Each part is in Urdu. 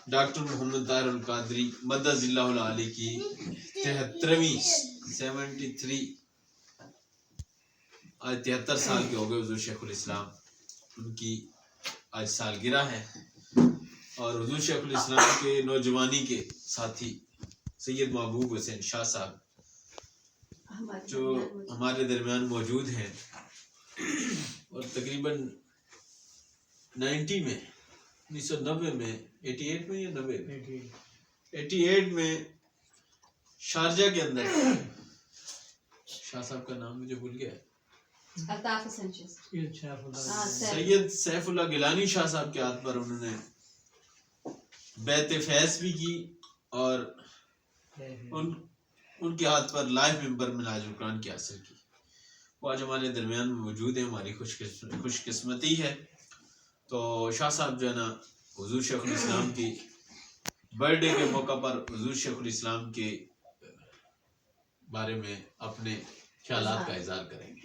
ڈاکٹر محمد طاہر القادری مدد اللہ العالی کی 73 آج 73 سال کے ہو گئے حضور شیخ الاسلام. ان کی آج سالگرہ ہے. اور حضور شیخ الاسلام کے نوجوانی کے ساتھی سید محبوب حسین شاہ صاحب جو ہمارے درمیان موجود ہیں، اور تقریباً 90 میں 1990 میں 88 میں یا 90 میں 88 میں شارجہ کے اندر شاہ صاحب کا نام مجھے بھول گیا ہے، سید سیف اللہ گیلانی شاہ صاحب کے ہاتھ پر انہوں نے بیعت فیض بھی کی، اور ان کے ہاتھ پر لائف ممبر منہاج القرآن کی حاصل کی. وہ آج ہمارے درمیان میں موجود ہیں، ہماری خوش قسمتی ہے. تو شاہ صاحب جو ہے نا حضور شیخ الاسلام کی برتھ ڈے کے موقع پر حضور شیخ الاسلام کے بارے میں اپنے خیالات کا اظہار کریں گے.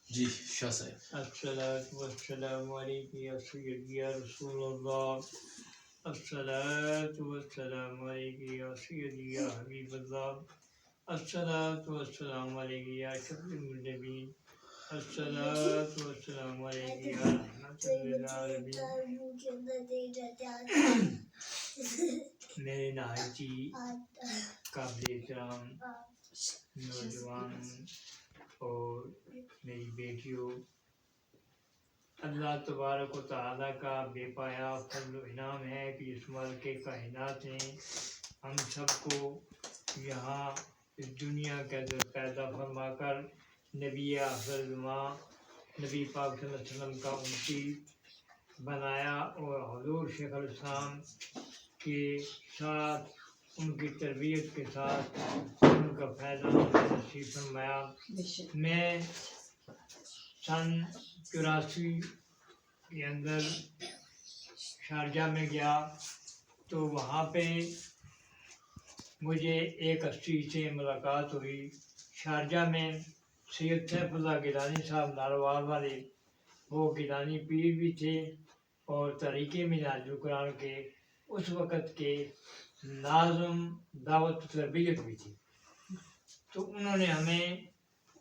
جی شاہ صاحب. الصلاۃ والسلام علیک یا سیدی یا رسول اللہ، الصلاۃ والسلام علیک یا سیدی یا حبیب اللہ، الصلاۃ والسلام علیک یا شفیع النبیین، الصلاۃ والسلام علیک یا رحمۃ للعالمین. میرے نہایت ہی قابل احترام نوجوان اور میری بیٹیوں، اللہ تبارک و تعالیٰ کا بے پایا فضل و انعام ہے کہ اس ملک کائنات نے ہم سب کو یہاں اس دنیا کے اندر پیدا فرما کر نبی افضل ماں نبی پاک صلی اللہ علیہ وسلم کا امتی بنایا، اور حضور شیخ الاسلام کے ساتھ ان کی تربیت کے ساتھ ان کا فیضان نصیب فرمایا. میں سن 84 کے اندر شارجہ میں گیا تو وہاں پہ مجھے ایک ہستی سے ملاقات ہوئی. شارجہ میں سید سیف اللہ گیلانی صاحب ناروال والے، وہ گیلانی پیر بھی تھے اور طریق منہاج القرآن کے اس وقت کے ناظم دعوت تربیت بھی تھی. تو انہوں نے ہمیں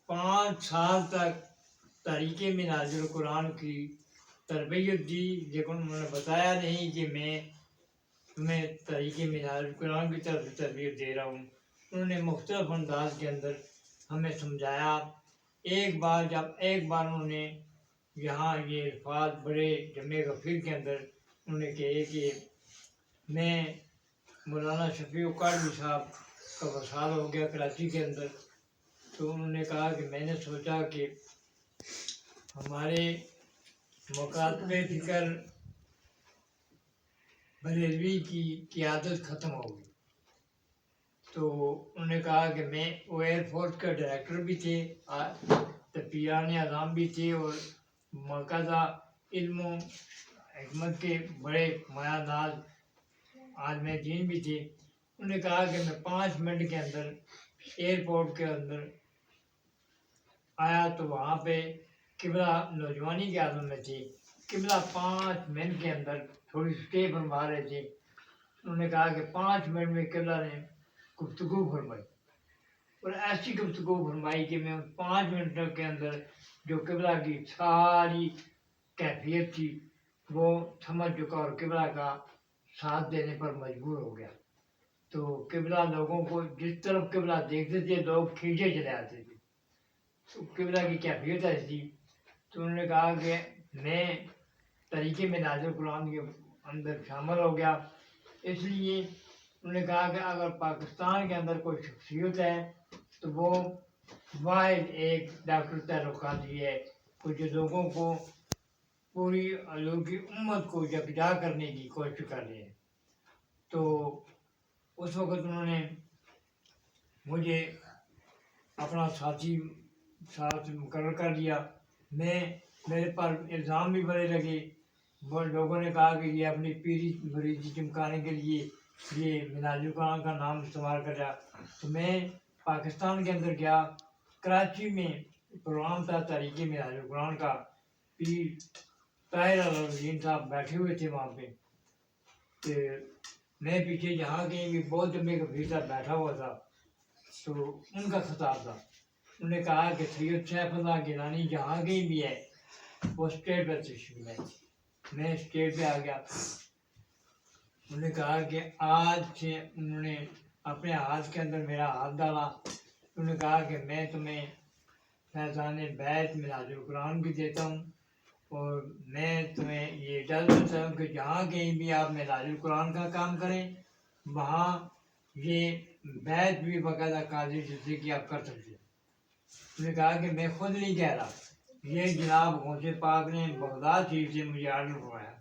5 سال تک طریق منہاج القرآن کی تربیت دی، لیکن انہوں نے بتایا نہیں کہ میں تمہیں طریق منہاج القرآن کی طرف سے تربیت دے رہا ہوں. انہوں نے مختلف انداز کے اندر ہمیں سمجھایا. ایک بار انہوں نے یہاں یہ الفاظ بڑے جمع غفیر کے اندر انہوں نے کہے کہ میں مولانا شفیع اکاڑوی صاحب کا وصال ہو گیا کراچی کے اندر. تو انہوں نے کہا کہ میں نے سوچا کہ ہمارے مکاتب فکر بریلوی کی قیادت ختم ہو گئی. تو انہوں نے کہا کہ میں وہ ایئر فورس کا ڈائریکٹر بھی تھے، پیران اعظام بھی تھے، اور مرکزہ علم و حکمت کے بڑے مایہ ناز عالم دین بھی تھے. انہوں نے کہا کہ میں 5 منٹ کے اندر ایئرپورٹ کے اندر آیا تو وہاں پہ قبلہ نوجوانی کے عالم میں تھے. قبلہ 5 منٹ کے اندر تھوڑی سٹے فرما رہے تھے. انہوں نے کہا کہ 5 منٹ میں قبلہ نے گفتگو فرمائی، اور ایسی گفتگو فرمائی کہ میں 5 منٹوں کے اندر جو قبلہ کی ساری کیفیت تھی وہ سمجھ چکا اور قبلہ کا ساتھ دینے پر مجبور ہو گیا. تو قبلہ لوگوں کو جس طرف قبلہ دیکھتے تھے لوگ کھینچے چلے آتے تھے. تو قبلہ کی کیفیت ایسی تھی. تو انہوں نے کہا کہ میں طریق منہاج القرآن کے اندر شامل ہو گیا. اس لیے انہوں نے کہا کہ اگر پاکستان کے اندر کوئی شخصیت ہے تو وہ واحد ایک ڈاکٹر تعلق قادری ہے، جو لوگوں کو پوری لوگوں کی امت کو یکجا کرنے کی کوشش کر رہے ہیں. تو اس وقت انہوں نے مجھے اپنا ساتھی ساتھ مقرر کر لیا. میرے پر الزام بھی بڑے لگے. وہ لوگوں نے کہا کہ یہ اپنی پیری مریضی چمکانے کے لیے یہ منہاج القرآن کا نام استعمال کر رہا. تو میں پاکستان کے اندر گیا. کراچی میں پروگرام تھا طریق منہاج القرآن کا. پیر طاہر الدین صاحب بیٹھے ہوئے تھے وہاں پہ، کہ میں پیچھے جہاں کہیں بھی بہت لمبے کبیر صاحب بیٹھا ہوا تھا، تو ان کا خطاب تھا. انہوں نے کہا کہ سید سیف اللہ گیلانی جہاں کہیں بھی ہے وہ اسٹیج پر تشریف لائے. میں اسٹیج پہ آ گیا. انہوں نے کہا کہ آج سے انہوں نے اپنے ہاتھ کے اندر میرا ہاتھ ڈالا. انہوں نے کہا کہ میں تمہیں فیضان بیت منہاج القرآن بھی دیتا ہوں، اور میں تمہیں یہ اجازت دیتا ہوں کہ جہاں کہیں بھی آپ منہاج القرآن کا کام کریں وہاں یہ بیت بھی باقاعدہ قاضی جلسے کی آپ کر سکتے ہیں. انہوں نے کہا کہ میں خود نہیں کہہ رہا، یہ جناب غوث پاک نے بغداد شریف سے مجھے آرڈر کروایا.